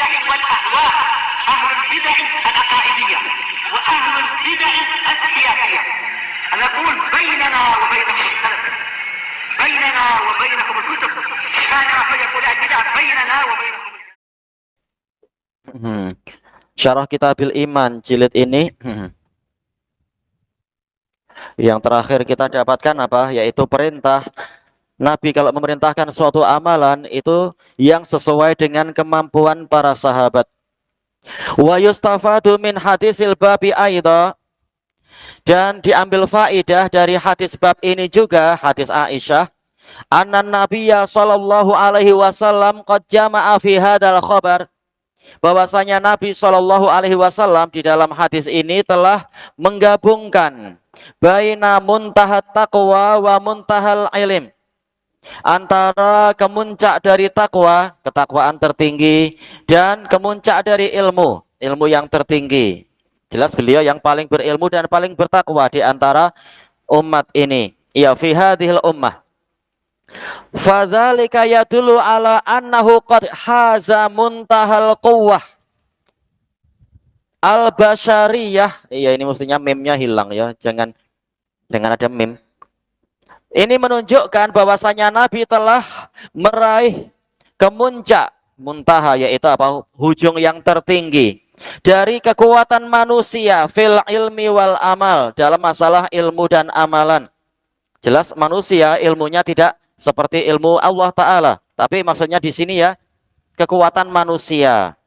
البدع والأهواء، أهل البدع العقائدية وأهل البدع السياسية. نقول بيننا وبينكم السلف، بيننا وبينكم الكتب، كان فيقول البدع بيننا وبينكم. Syarah Kitabil Iman jilid ini yang terakhir kita dapatkan apa? Yaitu perintah Nabi kalau memerintahkan suatu amalan itu yang sesuai dengan kemampuan para sahabat. Wa yustafadu min hadisil babi aidha, dan diambil faidah dari hadis bab ini juga, hadis Aisyah, anna nabiyya sallallahu alaihi wasallam qad jama'a fi hadzal khabar, bahwasanya Nabi sallallahu alaihi wasallam di dalam hadis ini telah menggabungkan baina muntahat taqwa wa muntahal ilm, antara kemuncak dari takwa, ketakwaan tertinggi, dan kemuncak dari ilmu, ilmu yang tertinggi. Jelas beliau yang paling berilmu dan paling bertakwa di antara umat ini. Ya fi hadhil ummah. Fadzalika yadullu ala annahu qad haza muntahal quwwah al-basyariyah. Iya, ini mestinya meme-nya hilang ya. Jangan ada meme. Ini menunjukkan bahwasanya Nabi telah meraih kemuncak, muntaha, yaitu apa? Hujung yang tertinggi dari kekuatan manusia fil ilmi wal amal, dalam masalah ilmu dan amalan. Jelas manusia ilmunya tidak seperti ilmu Allah Ta'ala, tapi maksudnya di sini ya, kekuatan manusia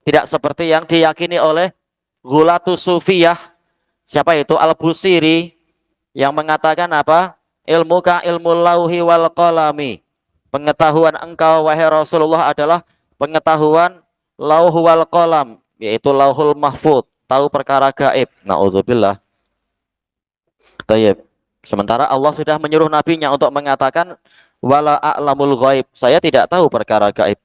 tidak seperti yang diyakini oleh Ghulatus Sufiyah. Siapa itu? Al-Busiri, yang mengatakan apa? Ilmu ka ilmu lauhi wal qalami. Pengetahuan engkau wahai Rasulullah adalah pengetahuan lauh wal qalam, yaitu lauhul mahfud, tahu perkara gaib. Na'udzubillah. Tayyib. Sementara Allah sudah menyuruh nabinya untuk mengatakan wala a'lamul ghaib, saya tidak tahu perkara gaib.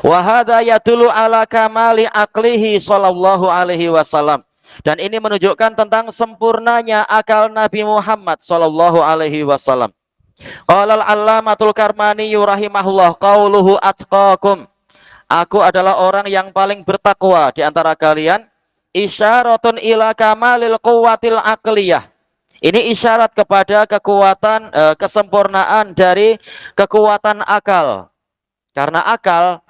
Wa hadza yadullu ala kamali aqlihi sallallahu alaihi wasallam. Dan ini menunjukkan tentang sempurnanya akal Nabi Muhammad sallallahu alaihi wasallam. Qala al-allamatul Karmani rahimahullah qauluhu atqakum. Aku adalah orang yang paling bertakwa di antara kalian. Isyaratun ila kamalil quwwatil aqliyah. Ini isyarat kepada kekuatan, kesempurnaan dari kekuatan akal. Karena akal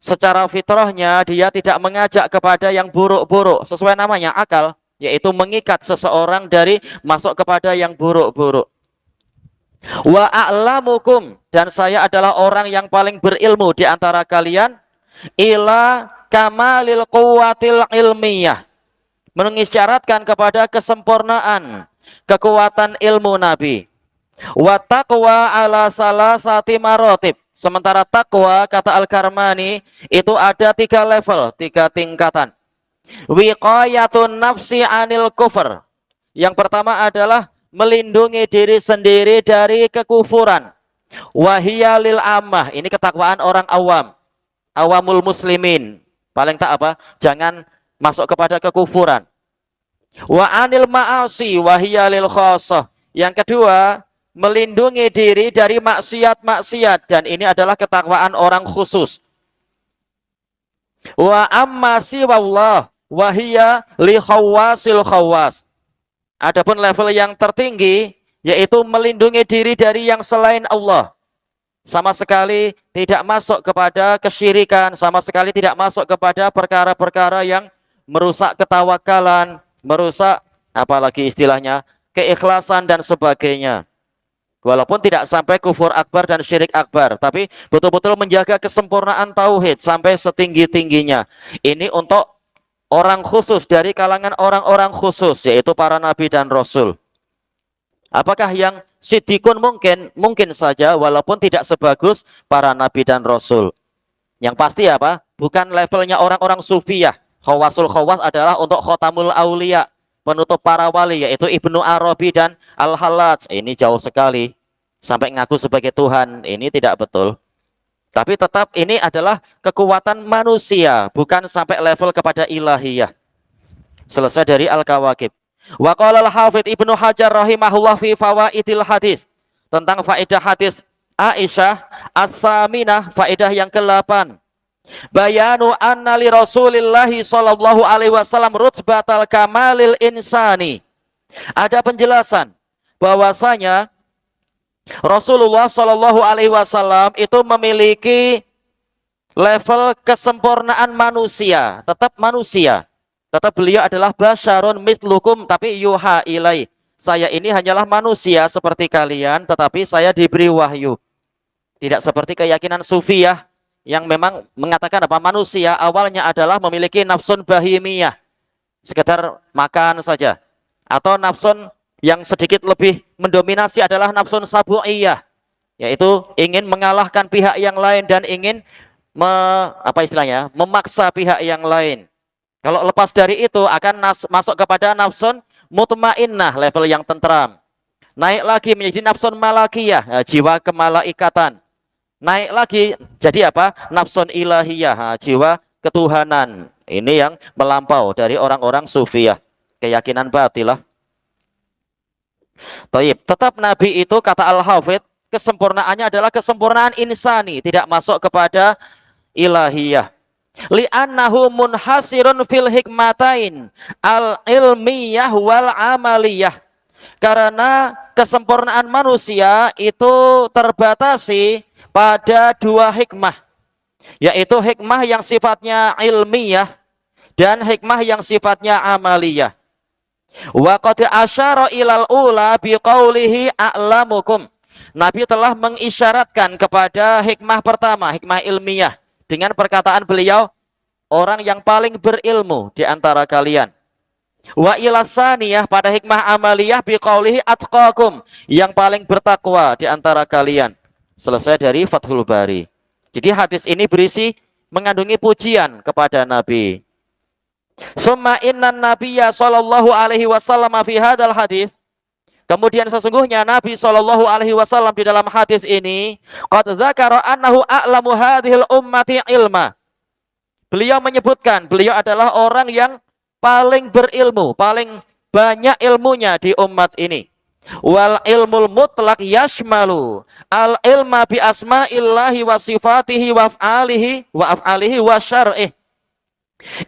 secara fitrahnya dia tidak mengajak kepada yang buruk-buruk. Sesuai namanya akal, yaitu mengikat seseorang dari masuk kepada yang buruk-buruk. Wa a'lamukum, dan saya adalah orang yang paling berilmu di antara kalian, ila kamalil quwwatil ilmiyah, mengisyaratkan kepada kesempurnaan kekuatan ilmu Nabi. Wa taqwa ala salasati marotib. Sementara takwa, kata Al-Karmani, itu ada 3 level, 3 tingkatan. Wiqayatun nafsi anil kufr. Yang pertama adalah melindungi diri sendiri dari kekufuran. Wahiyalil ammah. Ini ketakwaan orang awam. Awamul muslimin. Paling tak apa? Jangan masuk kepada kekufuran. Wa anil ma'asi wahiyalil khosoh. Yang kedua, melindungi diri dari maksiat-maksiat, dan ini adalah ketakwaan orang khusus. Wa amma siwallah wahiyya li khawasil khawas. Adapun level yang tertinggi yaitu melindungi diri dari yang selain Allah. Sama sekali tidak masuk kepada kesyirikan, sama sekali tidak masuk kepada perkara-perkara yang merusak ketawakalan, merusak apalagi istilahnya keikhlasan dan sebagainya. Walaupun tidak sampai kufur akbar dan syirik akbar, tapi betul-betul menjaga kesempurnaan tauhid sampai setinggi-tingginya. Ini untuk orang khusus dari kalangan orang-orang khusus, yaitu para nabi dan rasul. Apakah yang siddiqun mungkin? Mungkin saja, walaupun tidak sebagus para nabi dan rasul. Yang pasti apa? Bukan levelnya orang-orang sufiyah. Khawasul khawas adalah untuk khotamul aulia, penutup para wali, yaitu Ibnu Arabi dan Al-Hallaj. Ini jauh sekali, sampai ngaku sebagai Tuhan. Ini tidak betul. Tapi tetap ini adalah kekuatan manusia, bukan sampai level kepada ilahiyah. Selesai dari Al-Kawakib. Wa qala al-Hafidz Ibnu Hajar rahimahullah fi fawaidil hadis, tentang faedah hadis Aisyah as-saminah, faedah yang ke-8. Bayanu anna li Rasulillahi sallallahu alaihi wasallam rutbatal kamalil insani. Ada penjelasan bahwasanya Rasulullah sallallahu alaihi wasallam itu memiliki level kesempurnaan manusia, tetap manusia. Tetap beliau adalah basyarun mislukum, tapi yuha ilai. Saya ini hanyalah manusia seperti kalian, tetapi saya diberi wahyu. Tidak seperti keyakinan sufiyah yang memang mengatakan apa, manusia awalnya adalah memiliki nafsun bahimiyah, sekedar makan saja, atau nafsun yang sedikit lebih mendominasi adalah nafsun sabu'iyah, yaitu ingin mengalahkan pihak yang lain dan ingin apa istilahnya, memaksa pihak yang lain. Kalau lepas dari itu akan masuk kepada nafsun mutmainnah, level yang tentram. Naik lagi menjadi nafsun malakiyah, jiwa kemalaikatan. Naik lagi jadi apa? Nafsun ilahiyah, jiwa ketuhanan. Ini yang melampau dari orang-orang sufiyah, keyakinan batilah. Taib. Tetap Nabi itu, kata Al-Hafidh, kesempurnaannya adalah kesempurnaan insani, tidak masuk kepada ilahiyah. Li'annahu munhasirun fil hikmatain al-ilmiyah wal amaliyah. Karena kesempurnaan manusia itu terbatasi pada dua hikmah, yaitu hikmah yang sifatnya ilmiah dan hikmah yang sifatnya amaliyah. Wa qad asyara ilal ula biqaulihi a'lamukum. Nabi telah mengisyaratkan kepada hikmah pertama, hikmah ilmiah, dengan perkataan beliau, orang yang paling berilmu di antara kalian. Wa ilasaniyah, pada hikmah amaliyah, biqaulihi atqakum, yang paling bertakwa di antara kalian. Selesai dari Fathul Bari. Jadi hadis ini berisi mengandungi pujian kepada Nabi. Summa innan nabiyya sallallahu alaihi wasallam fi hadal hadis. Kemudian sesungguhnya Nabi sallallahu alaihi wasallam di dalam hadis ini qad dzakara annahu a'lamu hadhil ummati ilma. Beliau menyebutkan beliau adalah orang yang paling berilmu, paling banyak ilmunya di umat ini. Wal ilmul mutlaq yashmalu al ilma bi asma'illahi wa sifatihi wa af'alihi wa syar'ih.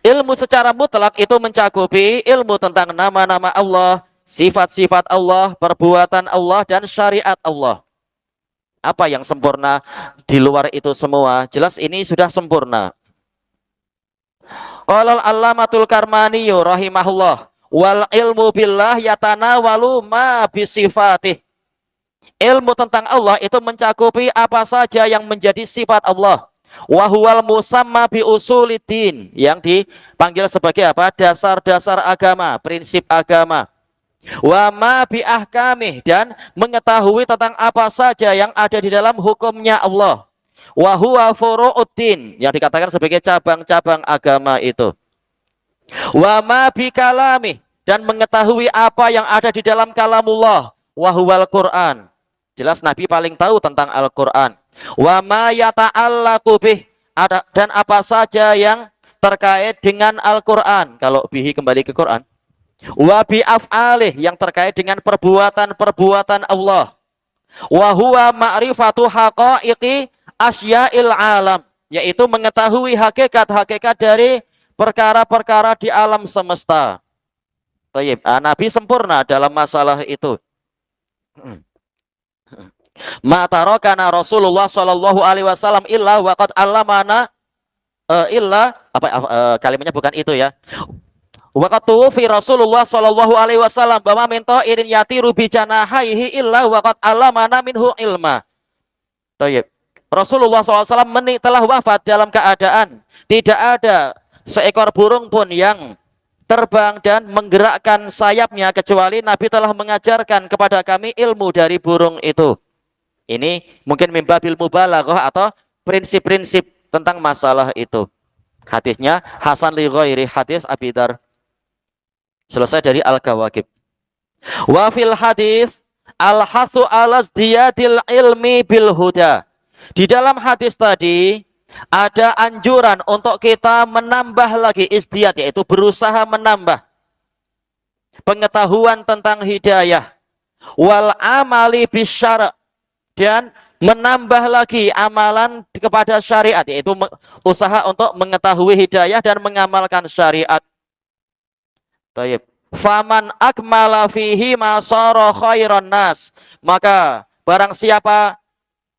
Ilmu secara mutlak itu mencakupi ilmu tentang nama-nama Allah, sifat-sifat Allah, perbuatan Allah, dan syariat Allah. Apa yang sempurna di luar itu semua? Jelas ini sudah sempurna. Qala al-allamatul Karmani rahimahullah, wal ilmu billah yatanawalu ma bisifatih. Ilmu tentang Allah itu mencakupi apa saja yang menjadi sifat Allah. Wa huwal musamma bi usuliddin, yang dipanggil sebagai apa? Dasar-dasar agama, prinsip agama. Wa ma bi ahkamih, dan mengetahui tentang apa saja yang ada di dalam hukumnya Allah. Wa huwa furu'uddin, yang dikatakan sebagai cabang-cabang agama itu. Wa ma bi kalamih, dan mengetahui apa yang ada di dalam kalamullah. Wa huwal Qur'an. Jelas Nabi paling tahu tentang Al-Qur'an. Wa ma yata'allaqu bih, dan apa saja yang terkait dengan Al-Qur'an. Kalau bihi kembali ke Quran. Wa bi af'alih, yang terkait dengan perbuatan-perbuatan Allah. Wa huwa ma'rifatu haqa'iqi asya'il alam, yaitu mengetahui hakikat-hakikat dari perkara-perkara di alam semesta. Tayyib. Nabi sempurna dalam masalah itu. Ma tarakana Rasulullah sallallahu alaihi wasallam illa waqad allamana illa apa kalimatnya bukan itu ya. Waqad tuwfi Rasulullah sallallahu alaihi wasallam bahwa minta irin yatiru bi janahaihi illa waqad allamana minhu ilma. Tayyib. Rasulullah SAW telah wafat dalam keadaan tidak ada seekor burung pun yang terbang dan menggerakkan sayapnya, kecuali Nabi telah mengajarkan kepada kami ilmu dari burung itu. Ini mungkin mimbabil mubalaghah atau prinsip-prinsip tentang masalah itu. Hadisnya Hasan li ghairi, hadis Abi Dzar. Selesai dari Al-Kawakib. Wa fil hadis al-hasu ala ziyadil ilmi bil huda. Di dalam hadis tadi ada anjuran untuk kita menambah lagi izdiyad, yaitu berusaha menambah pengetahuan tentang hidayah. Wal amali bisyara', dan menambah lagi amalan kepada syariat, yaitu usaha untuk mengetahui hidayah dan mengamalkan syariat. Taib. Faman akmala fihi ma sara khairan nas. Maka barang siapa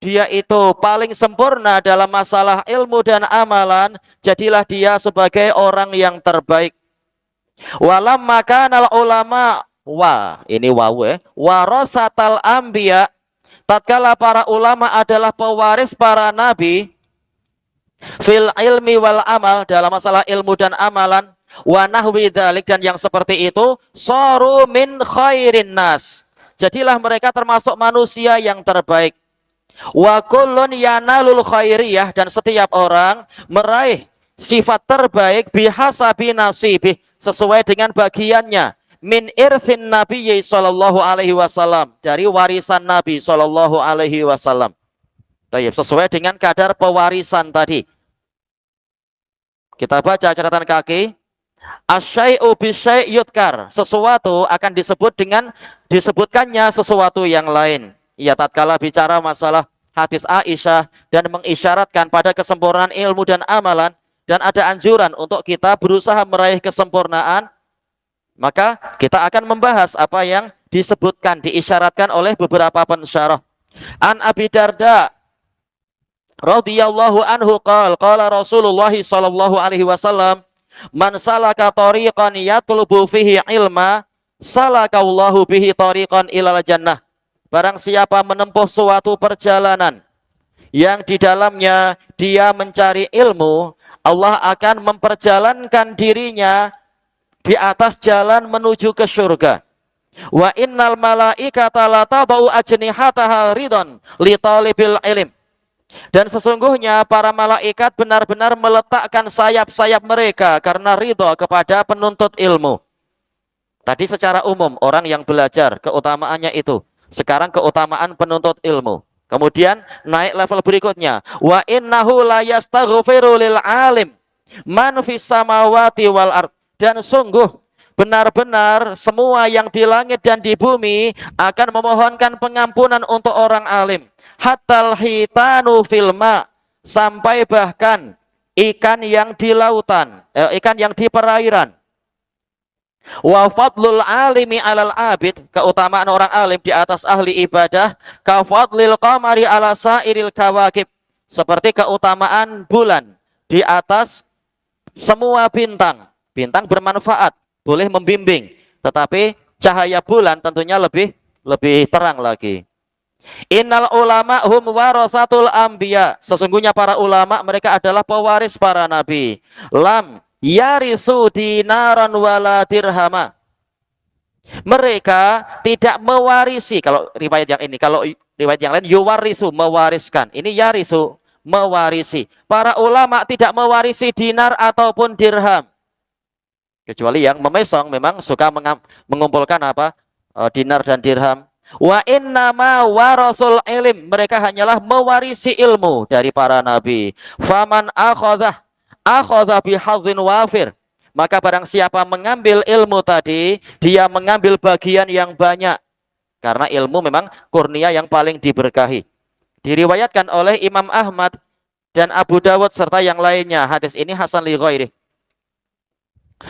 dia itu paling sempurna dalam masalah ilmu dan amalan, jadilah dia sebagai orang yang terbaik. Walam makanal ulama ini wawu warasatal anbiya, tatkala para ulama adalah pewaris para nabi, fil ilmi wal amal, dalam masalah ilmu dan amalan, wa nahwi dzalik, dan yang seperti itu, saru min khairin nas, jadilah mereka termasuk manusia yang terbaik. Wa kullun yanalul khairiyah, dan setiap orang meraih sifat terbaik bihasabi nasibih, sesuai dengan bagiannya, min irthin nabiyyi sallallahu alaihi wasallam, dari warisan Nabi sallallahu alaihi wasallam. Sesuai dengan kadar pewarisan tadi. Kita baca catatan kaki. Asyai'u bisyai' yudkar, sesuatu akan disebut dengan disebutkannya sesuatu yang lain. Ya, tatkala bicara masalah hadis Aisyah dan mengisyaratkan pada kesempurnaan ilmu dan amalan, dan ada anjuran untuk kita berusaha meraih kesempurnaan, maka kita akan membahas apa yang disebutkan, diisyaratkan oleh beberapa pensyarah. An Abi Darda radhiyallahu anhu qala Rasulullah sallallahu alaihi wasallam, man salaka tariqan yatlubu fihi ilma, salakallahu bihi tariqan ilal jannah. Barang siapa menempuh suatu perjalanan yang di dalamnya dia mencari ilmu, Allah akan memperjalankan dirinya di atas jalan menuju ke surga. Wa innal malaikata la tabau ajnihataha ridon li talibil ilm. Dan sesungguhnya para malaikat benar-benar meletakkan sayap-sayap mereka karena ridho kepada penuntut ilmu. Tadi secara umum orang yang belajar, keutamaannya itu. Sekarang keutamaan penuntut ilmu. Kemudian naik level berikutnya. Wa innahu la yastaghfiru lil alim man fis samawati wal ard. Dan sungguh benar-benar semua yang di langit dan di bumi akan memohonkan pengampunan untuk orang alim. Hatal hitanu filma, sampai bahkan ikan yang di lautan, ikan yang di perairan. Wa fadlul alimi alal abid, keutamaan orang alim di atas ahli ibadah, ka fadlil qamari ala sairil kawakib, seperti keutamaan bulan di atas semua bintang. Bintang bermanfaat, boleh membimbing, tetapi cahaya bulan tentunya lebih terang lagi. Innal ulama hum warasatul anbiya, sesungguhnya para ulama mereka adalah pewaris para nabi. Lam yarisu dinaran wala dirhama, mereka tidak mewarisi, kalau riwayat yang ini, kalau riwayat yang lain yuwarisu, mewariskan, ini yarisu, mewarisi. Para ulama tidak mewarisi dinar ataupun dirham, kecuali yang memesong memang suka mengumpulkan apa, dinar dan dirham. Wa innama warasul ilm, mereka hanyalah mewarisi ilmu dari para nabi. Faman akhadha bihadzin wafir, maka barang siapa mengambil ilmu tadi, dia mengambil bagian yang banyak, karena ilmu memang kurnia yang paling diberkahi. Diriwayatkan oleh Imam Ahmad dan Abu Dawud serta yang lainnya, hadis ini hasan li ghairi.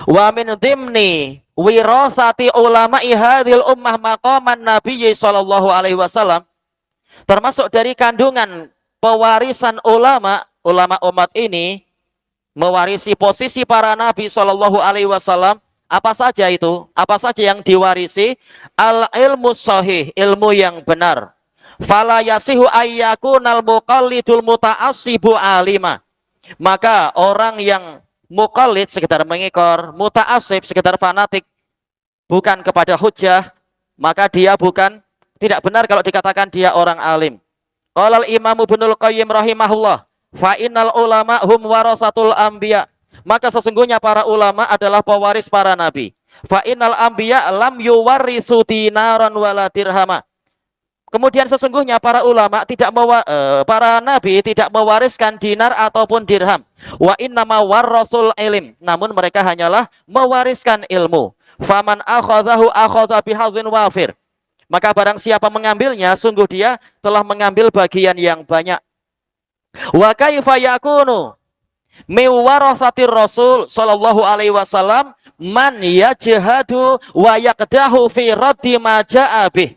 Wa min dhimni wirasati ulama'i hadhil ummah maqaman nabiyyi sallallahu alaihi wasallam, termasuk dari kandungan pewarisan ulama umat ini, mewarisi posisi para nabi sallallahu alaihi wasallam. Apa saja itu? Apa saja yang diwarisi? Al ilmu sahih, ilmu yang benar. Fala yasihu ayyakunal muqallidul muta'assibu alima, maka orang yang muqallid, sekedar mengikor, muta'assib, sekedar fanatik, bukan kepada hujjah, maka dia tidak benar kalau dikatakan dia orang alim. Qala al-Imam Ibnul Qayyim rahimahullah, fa innal ulama hum warasatul anbiya, maka sesungguhnya para ulama adalah pewaris para nabi. Fa innal anbiya lam yuwarrisu dinaran wala dirhama, kemudian sesungguhnya para ulama para nabi tidak mewariskan dinar ataupun dirham. Wa innama warrasul ilm, namun mereka hanyalah mewariskan ilmu. Faman akhadhahu akhadha bihadzin wafir, Maka barang siapa mengambilnya, sungguh dia telah mengambil bagian yang banyak. Wa kaifa yakunu miwarasatir Rasul sallallahu alaihi wasallam man yajhadu wa yaqdahu fi raddi ma jaa bih.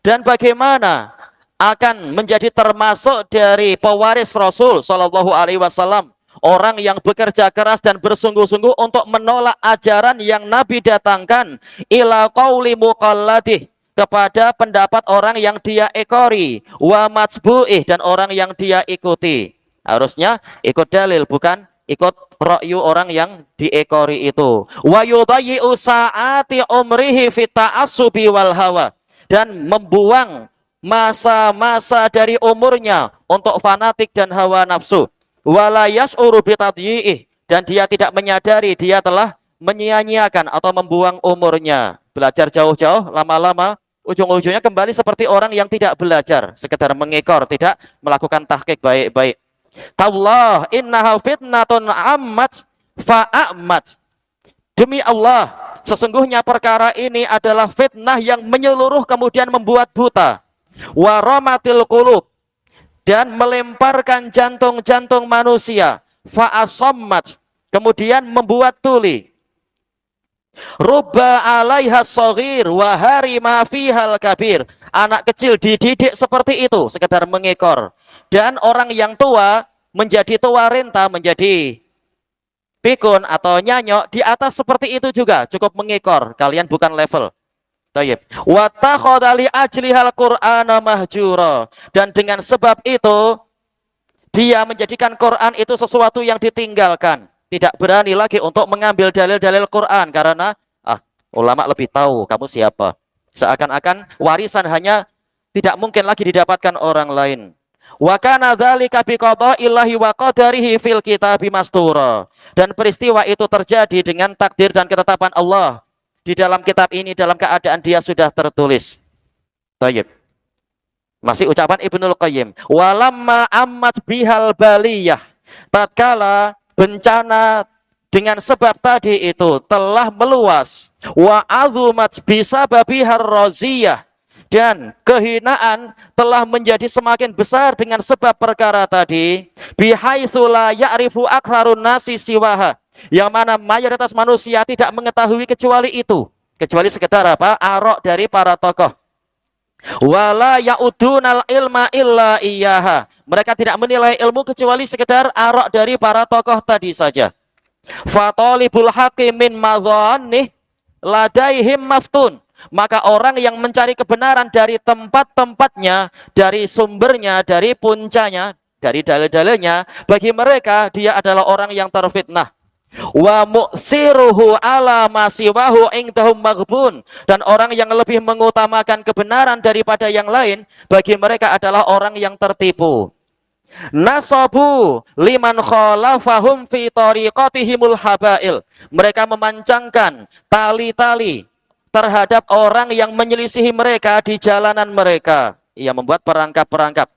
Dan bagaimana akan menjadi termasuk dari pewaris Rasul sallallahu alaihi wasallam, orang yang bekerja keras dan bersungguh-sungguh untuk menolak ajaran yang Nabi datangkan, ila qauli muqalladih, kepada pendapat orang yang dia ekori, wa matsbu'ih, dan orang yang dia ikuti. Harusnya ikut dalil, bukan ikut ra'yu orang yang diekori itu. Wa yudayyi'u sa'ati umrihi fi ta'assubi wal hawa, dan membuang masa-masa dari umurnya untuk fanatik dan hawa nafsu. Wala yas'uru bitadyi'ih, dan dia tidak menyadari dia telah menyia-nyiakan atau membuang umurnya. Belajar jauh-jauh, lama-lama ujung-ujungnya kembali seperti orang yang tidak belajar, sekedar mengekor, tidak melakukan tahqiq baik-baik. Tallah innaha fitnatun ammat fa'amat. Demi Allah, sesungguhnya perkara ini adalah fitnah yang menyeluruh kemudian membuat buta. Waramatil qulub, dan melemparkan jantung-jantung manusia. Fa'asammat, kemudian membuat tuli. Rubba alaiha shaghir wa harima fihal kabir. Anak kecil dididik seperti itu, sekedar mengekor. Dan orang yang tua menjadi tua renta, menjadi pikun atau nyanyok di atas seperti itu juga, cukup mengekor. Kalian bukan level. Tayyib. Wa takhadha li ajlihal Qur'ana mahjura. Dan dengan sebab itu dia menjadikan Quran itu sesuatu yang ditinggalkan. Tidak berani lagi untuk mengambil dalil-dalil Quran karena ulama lebih tahu kamu siapa. Seakan-akan warisan hanya tidak mungkin lagi didapatkan orang lain. Wa kana dzalika biqada'illahi wa qadarihi fil kitabi mastura. Dan peristiwa itu terjadi dengan takdir dan ketetapan Allah di dalam kitab ini dalam keadaan dia sudah tertulis. Tayyib. Masih ucapan Ibnul Qayyim. Walamma ammat bihal baliyah. Tatkala bencana dengan sebab tadi itu telah meluas. Wa azumat bisababihar raziyah. Dan kehinaan telah menjadi semakin besar dengan sebab perkara tadi. Bihaitsu la ya'rifu aktsarun nasi siwaha. Yang mana mayoritas manusia tidak mengetahui kecuali itu. Kecuali sekedar apa? Arok dari para tokoh. Wala ya'udunal ilma illa iyyaha. Mereka tidak menilai ilmu kecuali sekedar arok dari para tokoh tadi saja. Fatalibul haqqi min madhannih ladaihim maftun. Maka orang yang mencari kebenaran dari tempat-tempatnya, dari sumbernya, dari puncanya, dari dalil-dalilnya, bagi mereka dia adalah orang yang terfitnah. Wa mu'siruhu ala masiwahu indahum maghbun. Dan orang yang lebih mengutamakan kebenaran daripada yang lain, bagi mereka adalah orang yang tertipu. Nasabu liman khalafahum fi tariqatihimul habail. Mereka memancangkan tali-tali terhadap orang yang menyelisihi mereka di jalanan mereka. Ia membuat perangkap-perangkap.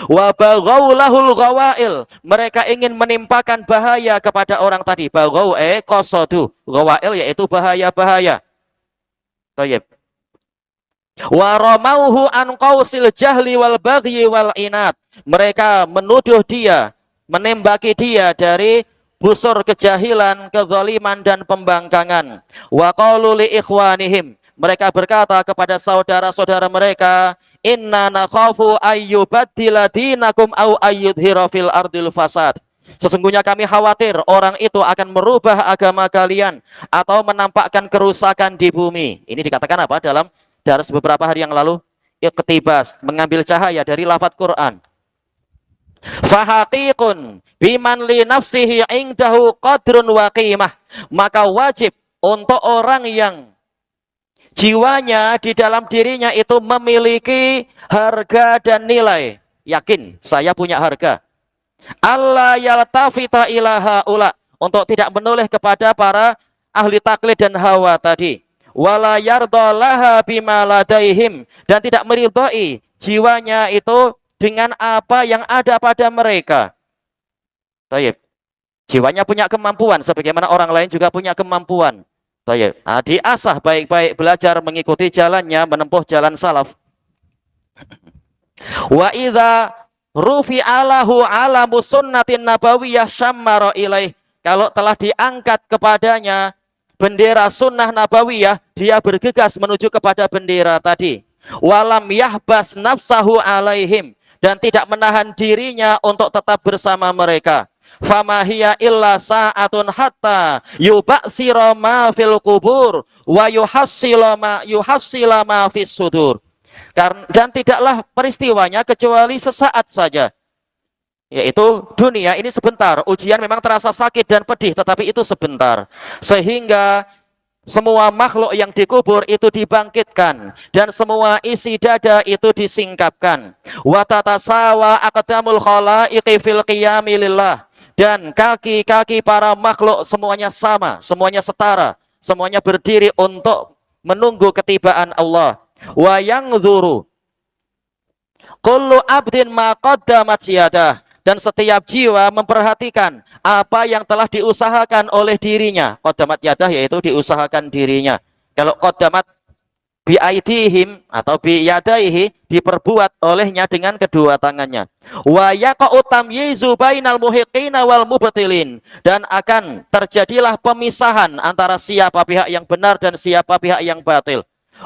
Wa baghaulahul ghawail. Mereka ingin menimpakan bahaya kepada orang tadi. Baghau qasadu. Ghawail yaitu bahaya-bahaya. Thayyib. Wa ramauhu an qausil jahli wal baghi wal inat. Mereka menuduh dia, menembaki dia dari busur kejahilan, kezaliman dan pembangkangan. Wa qalu li ikhwanihim. Mereka berkata kepada saudara-saudara mereka, inna nakhafu ayyubaddila dinakum au ayyudhira fil ardil fasad. Sesungguhnya kami khawatir orang itu akan merubah agama kalian atau menampakkan kerusakan di bumi. Ini dikatakan apa dalam dars beberapa hari yang lalu? Iqtibas, mengambil cahaya dari lafaz Quran. Fahaqiqun biman li nafsihi indahu qadrun wa qimah. Maka wajib untuk orang yang jiwanya di dalam dirinya itu memiliki harga dan nilai. Yakin, saya punya harga. Allah yaltafita ilaha ula. Untuk tidak menoleh kepada para ahli taklid dan hawa tadi. Wala yardalaha bima ladaihim. Dan tidak meridhai jiwanya itu dengan apa yang ada pada mereka. Taib. Jiwanya punya kemampuan. Sebagaimana orang lain juga punya kemampuan. Baik. Nah, diasah baik-baik, belajar mengikuti jalannya, menempuh jalan salaf. Wa idza rufi'alahu alamu sunnatin nabawiyah syammara ilaih. Kalau telah diangkat kepadanya bendera sunnah nabawiyah, dia bergegas menuju kepada bendera tadi. Walam yahbas nafsahu alaihim, dan tidak menahan dirinya untuk tetap bersama mereka. Fama hiya illa sa'atun hatta yubaksira ma fil kubur wa yuhassila ma fis sudur. Dan tidaklah peristiwanya kecuali sesaat saja, yaitu dunia ini sebentar. Ujian memang terasa sakit dan pedih, tetapi itu sebentar. Sehingga semua makhluk yang dikubur itu dibangkitkan, dan semua isi dada itu disingkapkan. Wa tatasawa aqdamul khalaiqi fil qiyami lillah, dan kaki-kaki para makhluk semuanya sama, semuanya setara, semuanya berdiri untuk menunggu ketibaan Allah. Wa yanzuru kullu abdin ma qaddamat yadah, dan setiap jiwa memperhatikan apa yang telah diusahakan oleh dirinya. Qaddamat yadah yaitu diusahakan dirinya. Kalau qaddamat bi aidihim atau bi yadaihi, diperbuat olehnya dengan kedua tangannya. Wa yaqa'u tamyizu bainal muhiqina wal mubtilin, dan akan terjadilah pemisahan antara siapa pihak yang benar dan siapa pihak yang batil.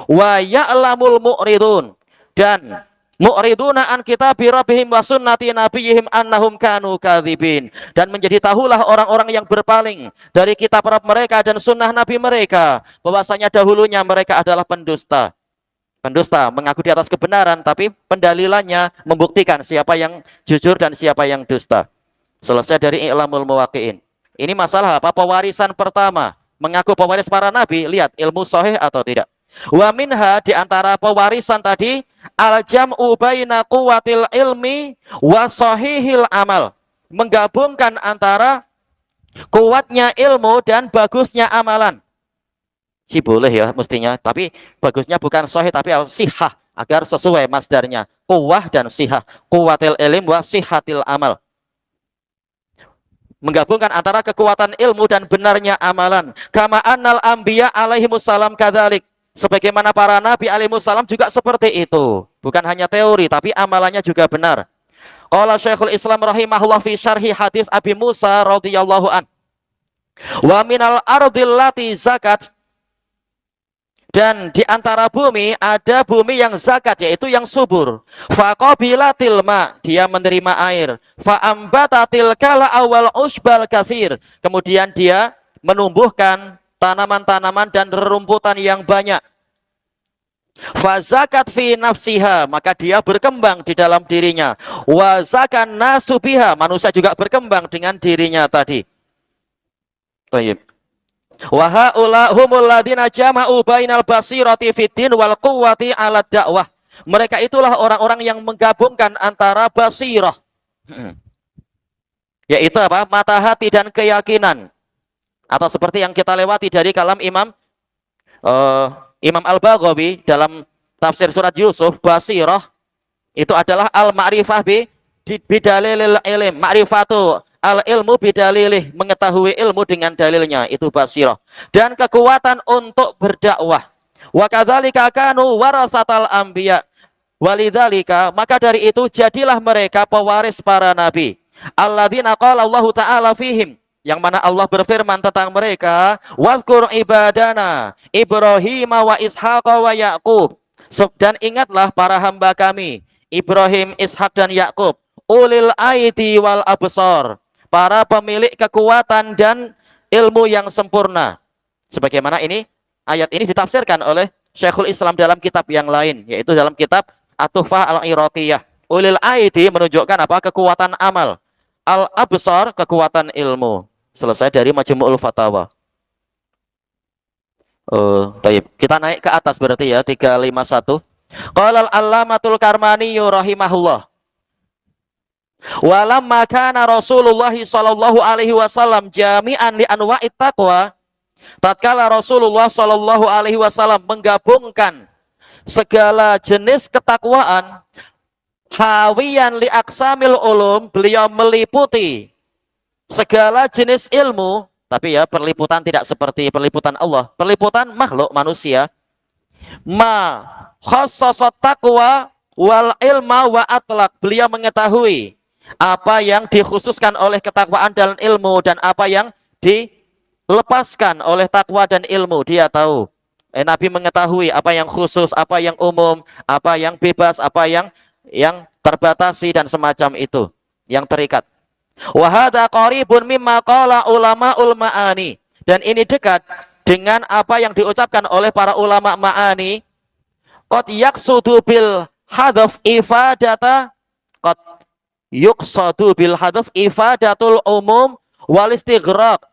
Wa ya'lamul mu'ridun, dan mu'riduna an kitabi rabbihim wa sunnati nabiyihim annahum kanu kadzibin, dan menjadi tahulah orang-orang yang berpaling dari kitab Rabb mereka dan sunnah nabi mereka bahwasanya dahulunya mereka adalah pendusta. Pendusta mengaku di atas kebenaran, tapi pendalilannya membuktikan siapa yang jujur dan siapa yang dusta. Selesai dari I'lamul Muwaqqi'in. Ini masalah apa? Pewarisan pertama. Mengaku pewaris para nabi, lihat ilmu sahih atau tidak. Wa minha, di antara pewarisan tadi, al-jam'u baina quwwatil ilmi wa sahihil amal. Menggabungkan antara kuatnya ilmu dan bagusnya amalan. Sih boleh ya mestinya, tapi bagusnya bukan sahih tapi sihah, agar sesuai masdarnya. Kuwah dan sihah. Quwwatil ilm wa sihatil amal. Menggabungkan antara kekuatan ilmu dan benarnya amalan. Kama annal anbiya alaihimussalam kadzalik. Sebagaimana para nabi alaihissalam juga seperti itu. Bukan hanya teori, tapi amalannya juga benar. Qala Syekhul Islam rahimahullah fi syarhi hadis Abi Musa radhiyallahu an. Wa minal ardil lati zakat, dan di antara bumi ada bumi yang zakat, yaitu yang subur. Faqabilatil ma, dia menerima air. Fa'ambatatil kala awal usbal kasir, kemudian dia menumbuhkan tanaman-tanaman dan rerumputan yang banyak. Fazakat fi nafsiha, maka dia berkembang di dalam dirinya. Wa zakan nasubiha, manusia juga berkembang dengan dirinya tadi. Baik. Wa haula humul ladina jama'u bainal basirati fiddin wal quwwati 'ala dakwah. Mereka itulah orang-orang yang menggabungkan antara basirah, yaitu apa? Mata hati dan keyakinan. Atau seperti yang kita lewati dari kalam Imam Al-Baghawi dalam tafsir surat Yusuf, basirah itu adalah al-ma'rifah bidalilil ilm. Ma'rifatu al-ilmu bidalilih, mengetahui ilmu dengan dalilnya, itu basirah. Dan kekuatan untuk berdakwah. Wa kadzalika kanu warasatal anbiya. Walidzalika, maka dari itu jadilah mereka pewaris para nabi. Alladzina qala Allah Ta'ala fihim, yang mana Allah berfirman tentang mereka, wadhkur ibadana Ibrahim wa Ishaq wa Yaqub, dan ingatlah para hamba kami Ibrahim, Ishak dan Yakub, ulil aidi wal absar, para pemilik kekuatan dan ilmu yang sempurna. Sebagaimana ini ayat ini ditafsirkan oleh Syekhul Islam dalam kitab yang lain, yaitu dalam kitab At-Tuhfah Al-Iraqiyah. Ulil aidi menunjukkan apa? Kekuatan amal. Al-absar, kekuatan ilmu. Selesai dari Majmu'ul Fatawa. Taib. Kita naik ke atas berarti ya, 351. Qala al-Allamatul Karmani rahimahullah. Walamma kana Rasulullah sallallahu alaihi wasallam jami'an li anwa'it taqwa. Tatkala Rasulullah sallallahu alaihi wasallam menggabungkan segala jenis ketakwaan, hawiyan li aqsamil ulum, beliau meliputi segala jenis ilmu, Tapi ya perliputan tidak seperti perliputan Allah. Perliputan makhluk manusia. Ma khassasat taqwa wal ilma wa atlaq. Beliau mengetahui apa yang dikhususkan oleh ketakwaan dan ilmu dan apa yang dilepaskan oleh takwa dan ilmu. Dia tahu. Nabi mengetahui apa yang khusus, apa yang umum, apa yang bebas, apa yang terbatasi dan semacam itu, yang terikat. Wa hadza qaribun mimma qala ulama'ul ma'ani. Dan ini dekat dengan apa yang diucapkan oleh para ulama ma'ani. Qad yaqsudu bil hadaf ifadata qad yuqsadu bil hadaf ifadatul umum wal istighraq.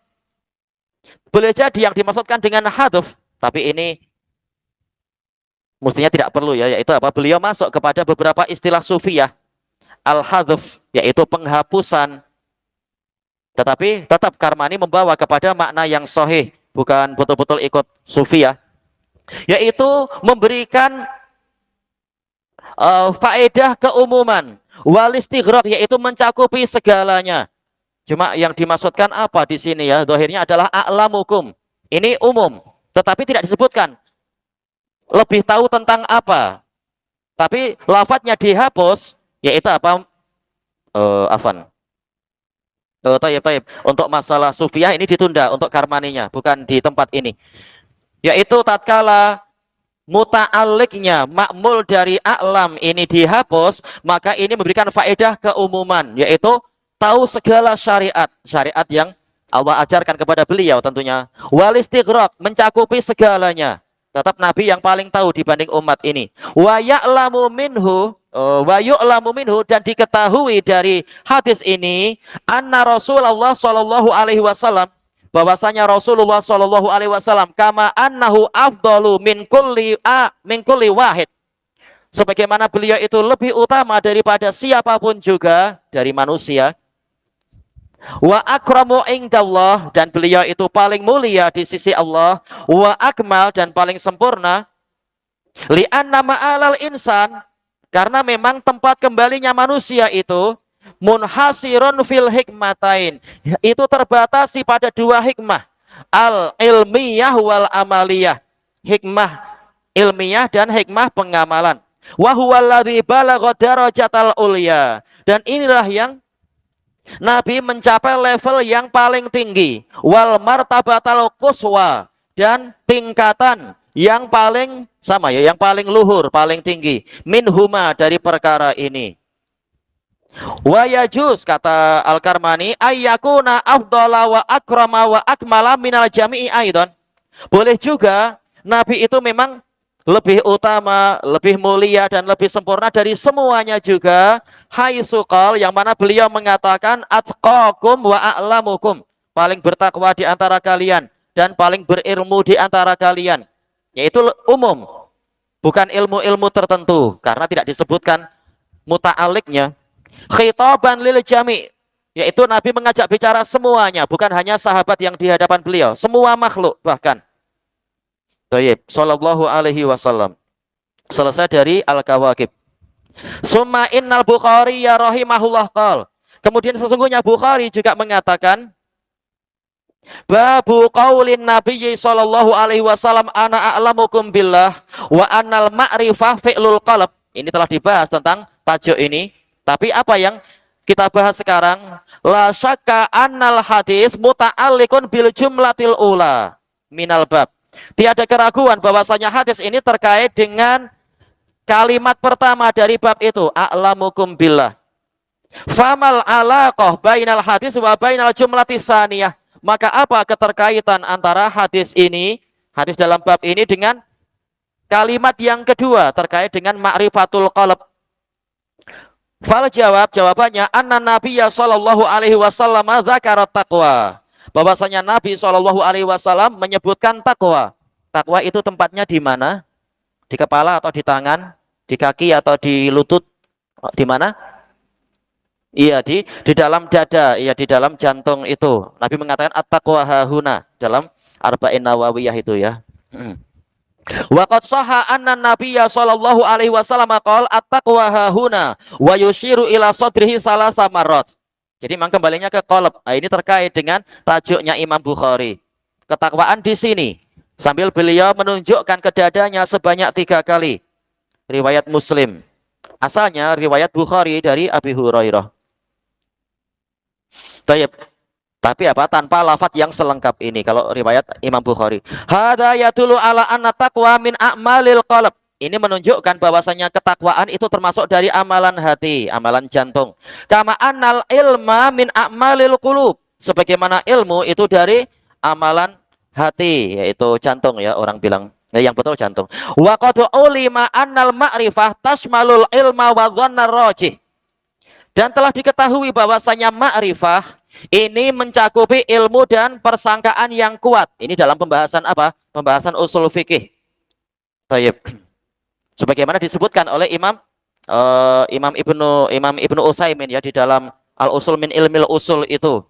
Boleh jadi yang dimaksudkan dengan hadaf, tapi ini mestinya tidak perlu ya, yaitu apa? Beliau masuk kepada beberapa istilah sufiyah. Al-hadaf, yaitu penghapusan. Tetapi tetap Karmani membawa kepada makna yang sahih, bukan betul-betul ikut sufiyah. Yaitu memberikan faedah keumuman. Wal istighraq, yaitu mencakupi segalanya. Cuma yang dimaksudkan apa di sini ya? Zahirnya adalah a'lamukum. Ini umum, tetapi tidak disebutkan lebih tahu tentang apa. Tapi lafadznya dihapus, yaitu apa? Afan. Taib. Untuk masalah sufiyah ini ditunda untuk Karmaninya, bukan di tempat ini. Yaitu tatkala muta'alliqnya makmul dari a'lam ini dihapus, maka ini memberikan faedah keumuman, yaitu tahu segala syariat yang Allah ajarkan kepada beliau tentunya. Wal istighraq, mencakupi segalanya. Tetap Nabi yang paling tahu dibanding umat ini. Wa ya'lamu minhu, dan diketahui dari hadis ini anna Rasulullah sallallahu alaihi wasallam, bahwasanya Rasulullah sallallahu alaihi wasallam kama annahu afdalu min kulli wahid. Sebagaimana beliau itu lebih utama daripada siapapun juga dari manusia. Wa akramu indallah, dan beliau itu paling mulia di sisi Allah. Wa akmal, dan paling sempurna. Li'anna ma'alal insan, karena memang tempat kembalinya manusia itu munhasirun fil hikmatain, itu terbatasi pada dua hikmah, al ilmiyah wal amaliyah, hikmah ilmiah dan hikmah pengamalan. Wa huwallazi balagha darajatal ulya, dan inilah yang Nabi mencapai level yang paling tinggi, wal martabatal quswa, dan tingkatan yang paling sama ya, yang paling luhur, paling tinggi, minhuma, dari perkara ini. Wa yajuz, kata Al-Karmani, ayyakuna afdala wa akrama wa akmala minal jami'i aidan. Boleh juga Nabi itu memang lebih utama, lebih mulia, dan lebih sempurna dari semuanya juga. Haitsu qala, yang mana beliau mengatakan atqakum wa a'lamukum, paling bertakwa di antara kalian dan paling berilmu di antara kalian. Yaitu umum, bukan ilmu-ilmu tertentu, karena tidak disebutkan muta'aliknya. Khitaban lil jami', yaitu Nabi mengajak bicara semuanya, bukan hanya sahabat yang di hadapan beliau, semua makhluk bahkan. Baik, sallallahu alaihi wasallam. Selesai dari Al-Kawakib. Summa innal Bukhari ya rahimahullah qal. Kemudian sesungguhnya Bukhari juga mengatakan, babu qaulin Nabi sallallahu alaihi wasallam ana a'lamukum billah wa annal ma'rifah fi'lul qalb. Ini telah dibahas tentang tajuk ini, tapi apa yang kita bahas sekarang, la syakka annal hadis muta'alliqun bil jumlatil ula minal bab. Tiada keraguan bahwasanya hadis ini terkait dengan kalimat pertama dari bab itu, a'lamukum billah. Famal alaqah bainal hadis wa bainal jumlatis saniyah. Maka apa keterkaitan antara hadis ini, hadis dalam bab ini, dengan kalimat yang kedua terkait dengan ma'rifatul qalb? Fal jawabannya anna nabiyya sallallahu alaihi wasallam dzakara taqwa. Bahwasanya Nabi sallallahu alaihi wasallam menyebutkan takwa. Takwa itu tempatnya di mana? Di kepala atau di tangan? Di kaki atau di lutut? Di mana? Iya, di dalam dada, iya, di dalam jantung itu. Nabi mengatakan at-taqwa hahuna dalam Arba'in Nawawiyah itu ya. Wa qad shahha anna nabiyya sallallahu alaihi wasallam qala at-taqwa hahuna wa yushiru ila sadrihi salasa marrat. Jadi memang kembalinya ke qalb. Nah, ini terkait dengan tajuknya Imam Bukhari. Ketakwaan di sini. Sambil beliau menunjukkan ke dadanya sebanyak 3 kali. Riwayat Muslim. Asalnya riwayat Bukhari dari Abi Hurairah. Tayyib. Tapi apa? Tanpa lafaz yang selengkap ini. Kalau riwayat Imam Bukhari. Hada yadulu ala anna taqwa min a'malil qalb. Ini menunjukkan bahwasanya ketakwaan itu termasuk dari amalan hati, amalan jantung. Kama annal ilma min a'malil qulub. Sebagaimana ilmu itu dari amalan hati, yaitu jantung ya orang bilang. Nah, yang betul jantung. Wa qad ulima annal ma'rifah tashmalul ilma wa dhannar rajih. Dan telah diketahui bahwasanya ma'rifah ini mencakupi ilmu dan persangkaan yang kuat. Ini dalam pembahasan apa? Pembahasan usul fikih. Tayyib. Sebagaimana disebutkan oleh Imam Ibnu Utsaimin ya di dalam Al-Usul min Ilmil Usul itu,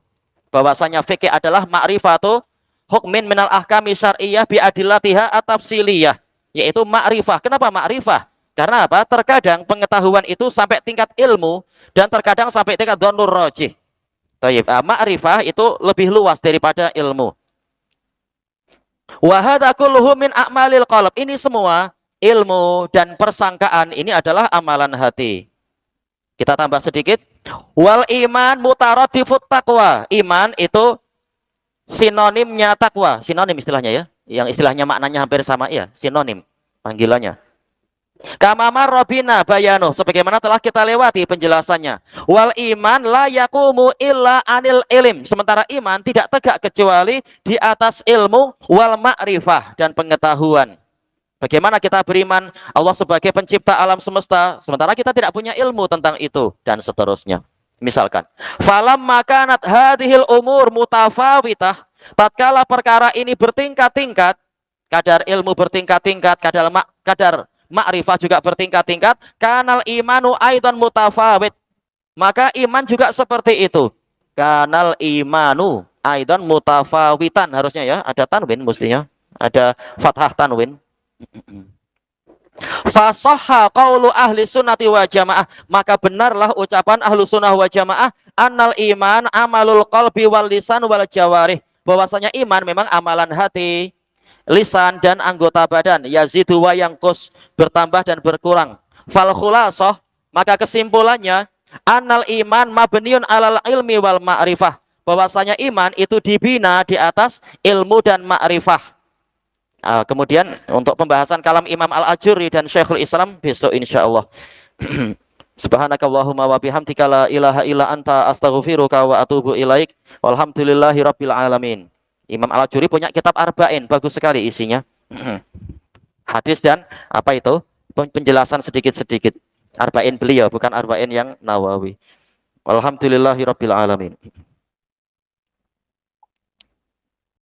bahwasanya fikih adalah ma'rifatu hukmin minal ahkami syar'iyyah bi adillatiha atafsiliyah, yaitu ma'rifah. Kenapa ma'rifah? Karena apa? Terkadang pengetahuan itu sampai tingkat ilmu dan terkadang sampai tingkat dhannur rajih. Tayyib. Ma'rifah itu lebih luas daripada ilmu. Wa hadza kulluhu min a'malil qalb. Ini semua ilmu dan persangkaan ini adalah amalan hati. Kita tambah sedikit. Wal iman mutaradifut taqwa. Iman itu sinonimnya takwa. Sinonim istilahnya ya. Yang istilahnya maknanya hampir sama ya. Sinonim panggilannya. Kamamar Robina bayano. Sebagaimana telah kita lewati penjelasannya. Wal iman la yakumu illa anil ilim. Sementara iman tidak tegak kecuali di atas ilmu wal ma'rifah dan pengetahuan. Bagaimana kita beriman Allah sebagai pencipta alam semesta, sementara kita tidak punya ilmu tentang itu, dan seterusnya. Misalkan, falam makanat hadhil umur mutafawitah, tatkala perkara ini bertingkat-tingkat, kadar ilmu bertingkat-tingkat, kadar ma'rifah juga bertingkat-tingkat, kanal imanu aidan mutafawit, maka iman juga seperti itu. Kanal imanu aidan mutafawitan, harusnya ya, ada tanwin mestinya, ada fathah tanwin. Fasahha qaulu ahli sunnati wa jamaah, maka benarlah ucapan ahlu sunnah wa jamaah, annal iman amalul qalbi wal lisan wal jawarih, bahwasanya iman memang amalan hati, lisan dan anggota badan, yazidu wa yanqus, bertambah dan berkurang. Fal khulasah, maka kesimpulannya, annal iman mabniun alal ilmi wal ma'rifah, bahwasanya iman itu dibina di atas ilmu dan ma'rifah. Kemudian untuk pembahasan kalam Imam Al-Ajurri dan Syekhul Islam besok insyaallah. Subhanakallahumma wa bihamdika la ilaha illa anta astaghfiruka wa atubu ilaik. Walhamdulillahi rabbil alamin. Imam Al-Ajurri punya kitab Arba'in, bagus sekali isinya. Hadis dan apa itu? Penjelasan sedikit-sedikit. Arba'in beliau, bukan Arba'in yang Nawawi. Walhamdulillahi rabbil alamin.